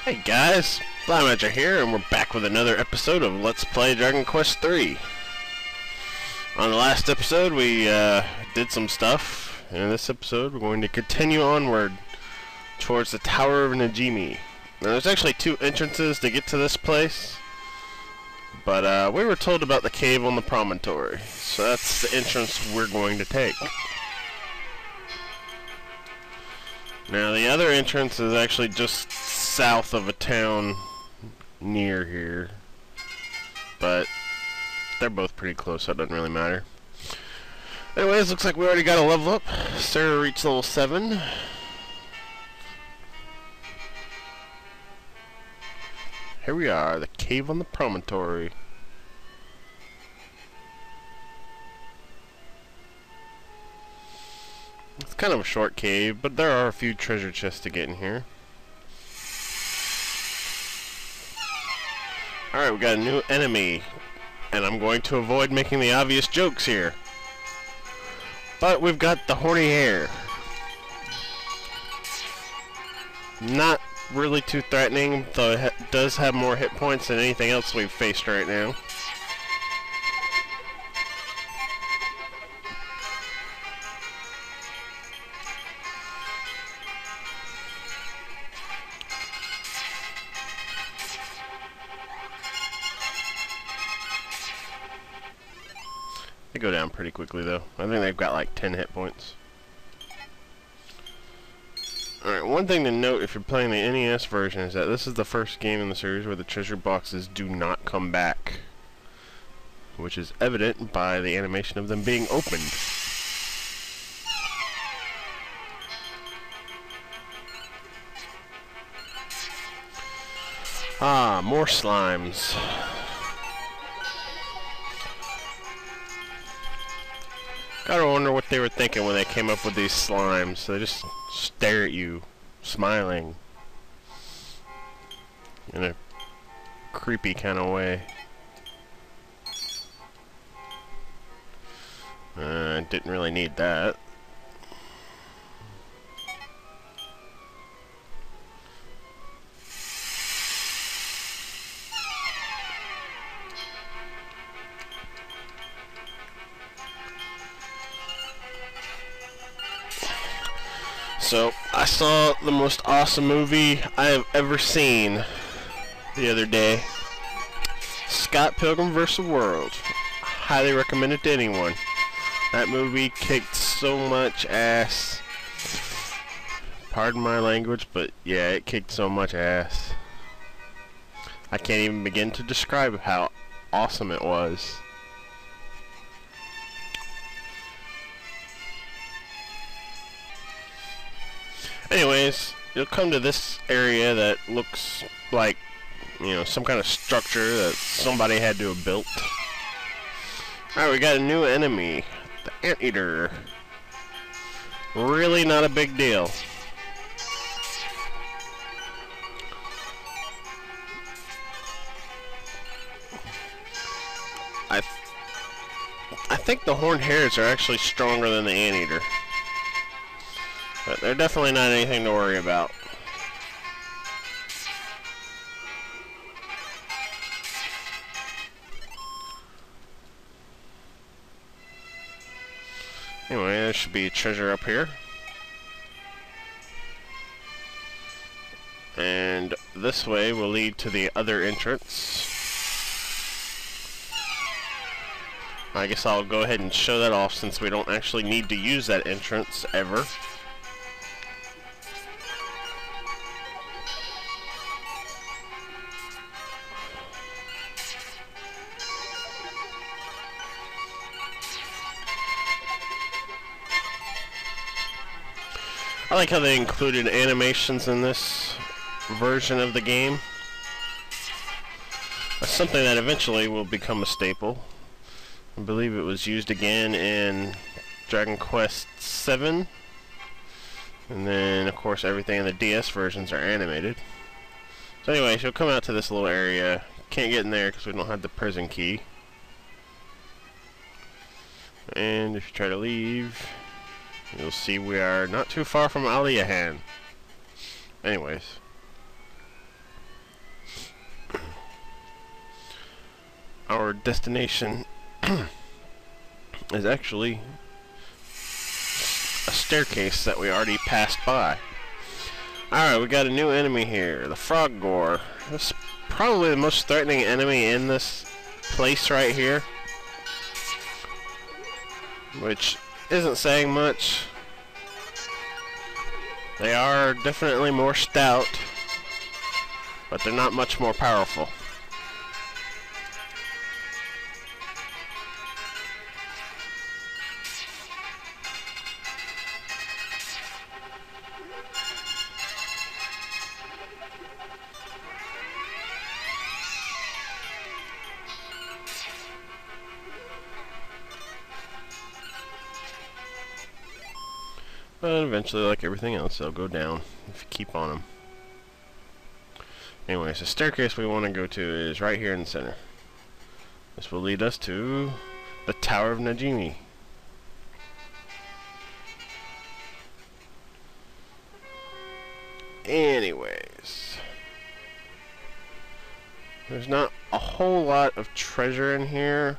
Hey guys, Blaumagier here, and we're back with another episode of Let's Play Dragon Quest III. On the last episode, we did some stuff. In this episode, we're going to continue onward towards the Tower of Najimi. Now, there's actually two entrances to get to this place, but we were told about the cave on the promontory, so that's the entrance we're going to take. Now, the other entrance is actually just south of a town near here, but they're both pretty close, so it doesn't really matter. Anyways, looks like we already got a level up. Sarah reached level 7. Here we are, the cave on the promontory. It's kind of a short cave, but there are a few treasure chests to get in here. Alright, we got a new enemy, and I'm going to avoid making the obvious jokes here. But we've got the horny hare. Not really too threatening, though it does have more hit points than anything else we've faced right now. They go down pretty quickly though. I think they've got like 10 hit points. Alright, one thing to note if you're playing the NES version is that this is the first game in the series where the treasure boxes do not come back, which is evident by the animation of them being opened. Ah, more slimes. Gotta wonder what they were thinking when they came up with these slimes. They just stare at you, smiling, in a creepy kind of way. Didn't really need that. So, I saw the most awesome movie I have ever seen the other day. Scott Pilgrim vs. World. Highly recommend it to anyone. That movie kicked so much ass. Pardon my language, but yeah, it kicked so much ass. I can't even begin to describe how awesome it was. Anyways, you'll come to this area that looks like, you know, some kind of structure that somebody had to have built. Alright, we got a new enemy, the Anteater. Really not a big deal. I think the horned hares are actually stronger than the Anteater. But they're definitely not anything to worry about. Anyway, there should be a treasure up here. And this way will lead to the other entrance. I guess I'll go ahead and show that off since we don't actually need to use that entrance ever. I like how they included animations in this version of the game. That's something that eventually will become a staple. I believe it was used again in Dragon Quest VII. And then, of course, everything in the DS versions are animated. So anyway, you'll come out to this little area. Can't get in there because we don't have the prison key. And if you try to leave, you'll see we are not too far from Aliahan. Anyways. our destination is actually a staircase that we already passed by. Alright, we got a new enemy here, the Frog Gore. This is probably the most threatening enemy in this place right here, which isn't saying much. They are definitely more stout, but they're not much more powerful. But eventually, like everything else, they'll go down if you keep on them. Anyways, the staircase we want to go to is right here in the center. This will lead us to the Tower of Najimi. Anyways, there's not a whole lot of treasure in here,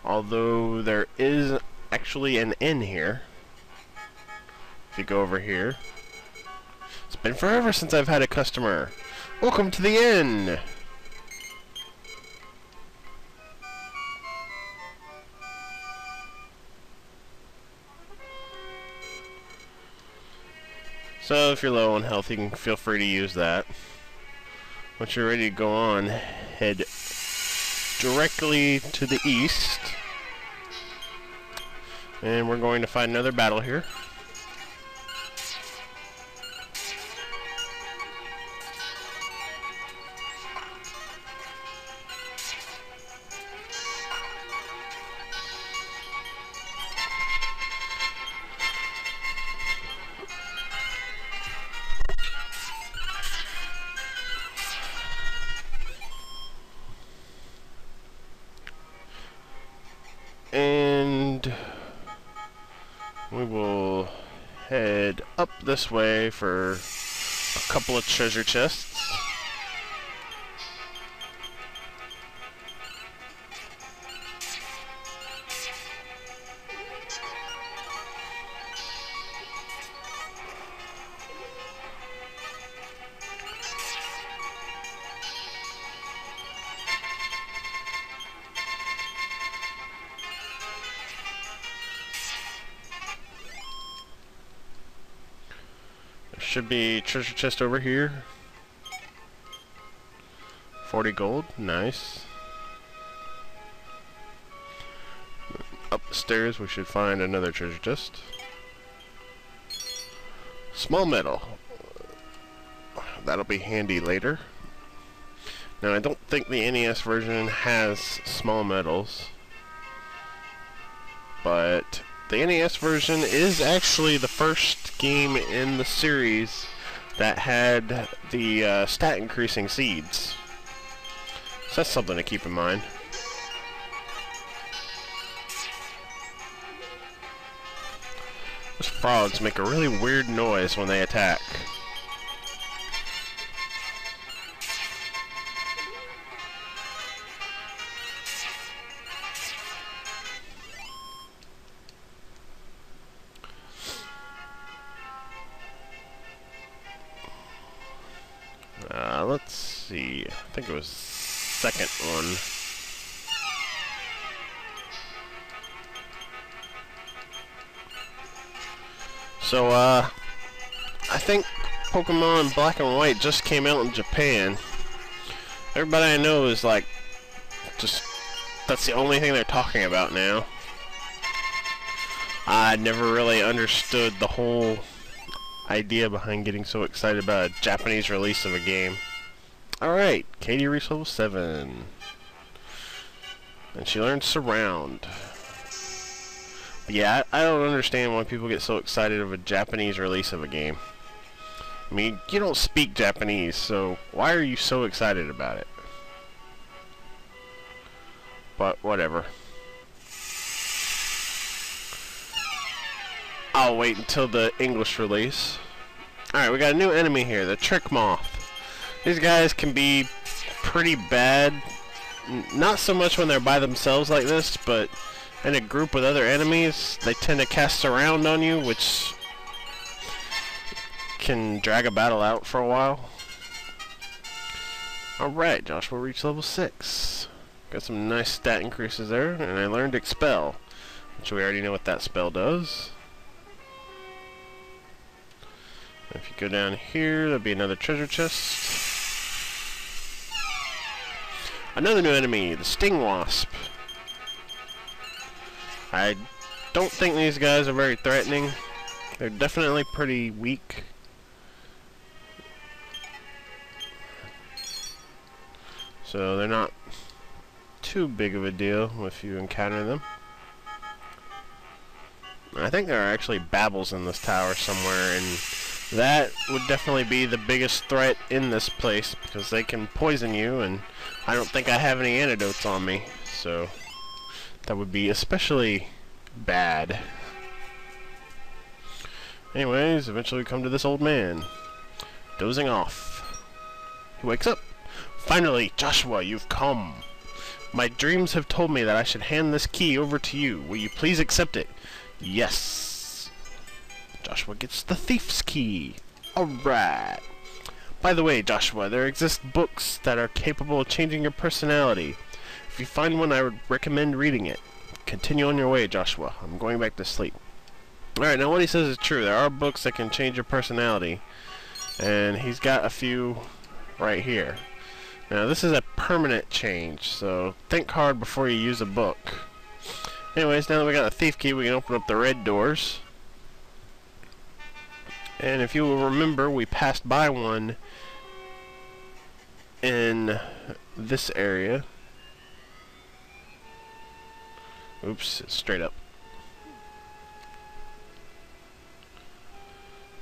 although there is actually an inn here. If you go over here, it's been forever since I've had a customer. Welcome to the inn. So if you're low on health, you can feel free to use that. Once you're ready to go on, head directly to the east, and we're going to find another battle here. And we will head up this way for a couple of treasure chests. Should be treasure chest over here. 40 gold, nice. Up the stairs we should find another treasure chest. Small metal. That'll be handy later. Now I don't think the NES version has small metals, but the NES version is actually the first game in the series that had the stat increasing seeds. So that's something to keep in mind. Those frogs make a really weird noise when they attack. Let's see. I think it was second one. So, I think Pokemon Black and White just came out in Japan. Everybody I know is like, just, that's the only thing they're talking about now. I never really understood the whole idea behind getting so excited about a Japanese release of a game. Alright, Katie reached level 7. And she learned Surround. But yeah, I don't understand why people get so excited of a Japanese release of a game. I mean, you don't speak Japanese, so why are you so excited about it? But whatever. I'll wait until the English release. Alright, we got a new enemy here, the Trick Moth. These guys can be pretty bad Not so much when they're by themselves like this, but in a group with other enemies, they tend to cast surround on you, which can drag a battle out for a while. Alright, Joshua reached level 6. Got some nice stat increases there, and I learned Expel, which we already know what that spell does. If you go down here, there'll be another treasure chest. Another new enemy, the Sting Wasp. I don't think these guys are very threatening. They're definitely pretty weak. So they're not too big of a deal if you encounter them. I think there are actually babbles in this tower somewhere, and that would definitely be the biggest threat in this place, because they can poison you, and I don't think I have any antidotes on me, so that would be especially bad. Anyways, eventually we come to this old man, dozing off. He wakes up. Finally, Joshua, you've come. My dreams have told me that I should hand this key over to you. Will you please accept it? Yes. Joshua gets the thief's key. Alright. By the way, Joshua, there exist books that are capable of changing your personality. If you find one, I would recommend reading it. Continue on your way, Joshua. I'm going back to sleep. Alright, now what he says is true. There are books that can change your personality. And he's got a few right here. Now, this is a permanent change, so think hard before you use a book. Anyways, now that we got the thief key, we can open up the red doors. And if you will remember, we passed by one in this area. Oops, it's straight up.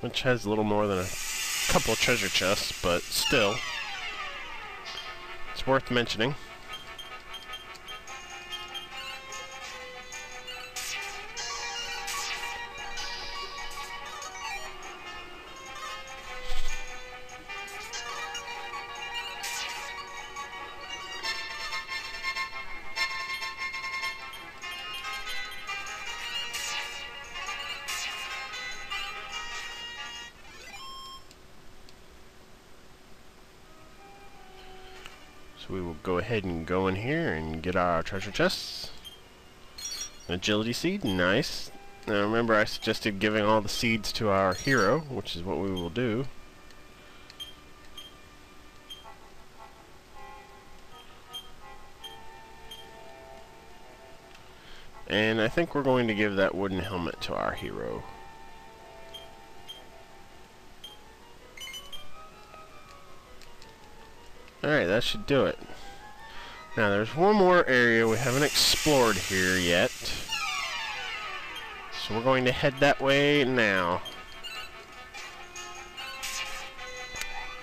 Which has a little more than a couple of treasure chests, but still, it's worth mentioning. So we will go ahead and go in here and get our treasure chests. Agility seed, nice. Now remember, I suggested giving all the seeds to our hero, which is what we will do. And I think we're going to give that wooden helmet to our hero. Alright, that should do it. Now there's one more area we haven't explored here yet. So we're going to head that way now.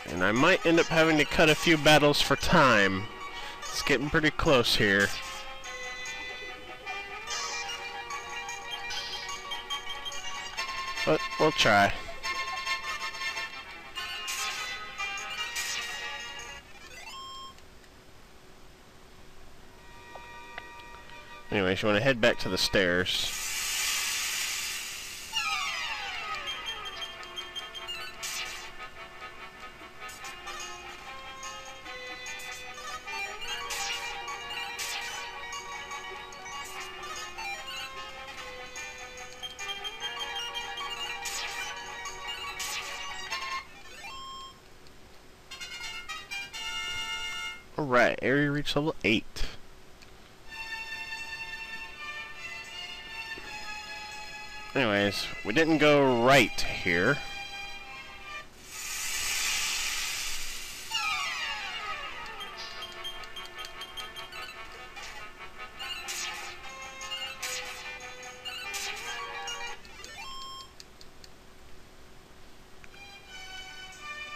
And I might end up having to cut a few battles for time. It's getting pretty close here. But we'll try. Anyways, you want to head back to the stairs. Alright, area reach level 8. Anyways, we didn't go right here.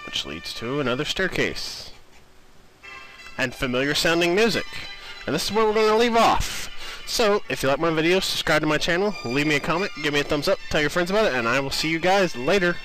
Which leads to another staircase. And familiar sounding music. And this is where we're going to leave off. So, if you like my videos, subscribe to my channel, leave me a comment, give me a thumbs up, tell your friends about it, and I will see you guys later.